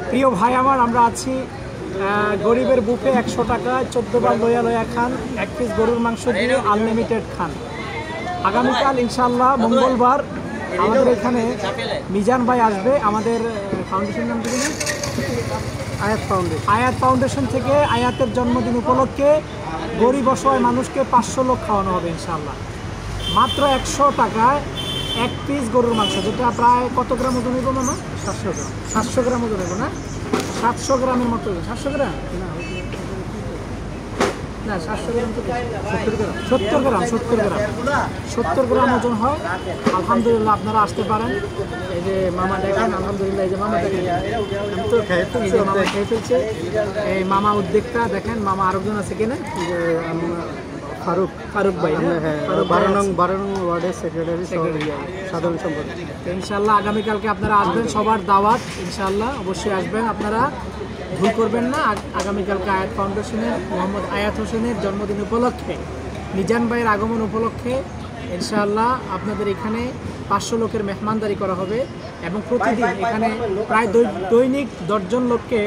প্রিয় ভাই আমার, আমরা আছি গরিবের বুফে 100 টাকায় 14 বার লয়া খান, 1 পিস গরুর মাংস দিয়ে আনলিমিটেড খান। আগামীকাল ইনশাল্লাহ মঙ্গলবার আমাদের এখানে মিজান ভাই আসবে। আমাদের ফাউন্ডেশন নাম কি? আয়াত ফাউন্ডেশন থেকে আয়াতের জন্মদিন উপলক্ষে গরিব অসহায় মানুষকে 500 লোক খাওয়ানো হবে ইনশাল্লাহ। মাত্র 100 টাকায় 1 পিস গরুর মাংস, যেটা প্রায় কত গ্রাম ওজন হইব মামা? 700 গ্রাম ওজন হইব না? 700 গ্রামের মতো। 700 গ্রাম না, 700 গ্রাম তো 70 গ্রাম ওজন হয়। আলহামদুলিল্লাহ, আপনারা আসতে পারেন। এই যে মামা দেখেন, আলহামদুলিল্লাহ, এই যে মামা দেখেন, মামা খেয়ে ফেলছে। এই মামা উদ্যোক্তা দেখেন, মামা আরেকজন আছে কিনা, ফারুক ভাই, 12 নং ওয়ার্ডের সেক্রেটারি সাধারণ সম্পাদক। ইনশাল্লাহ আগামীকালকে আপনারা আসবেন, সবার দাওয়াত ইনশাল্লাহ, অবশ্যই আসবেন আপনারা, ভুল করবেন না। আগামীকালকে আয়াত ফাউন্ডেশনের মোহাম্মদ আয়াত হোসেনের জন্মদিন উপলক্ষে, মিজান ভাইয়ের আগমন উপলক্ষে ইনশাআল্লাহ আপনাদের এখানে 500 লোকের মেহমানদারি করা হবে এবং প্রতিদিন এখানে প্রায় দৈনিক 10 জন লোককে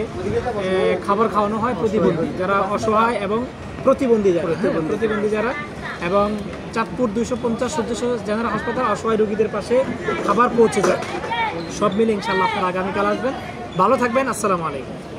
খাবার খাওয়ানো হয়, প্রতিবন্ধী যারা অসহায় এবং প্রতিবন্ধী যারা এবং চাঁদপুর 250 সদস্য জেনারেল হাসপাতাল অসহায় রোগীদের পাশে খাবার পৌঁছে যায়। সব মিলে ইনশাআল্লাহ আপনারা আগামীকাল আসবেন। ভালো থাকবেন। আসসালামু আলাইকুম।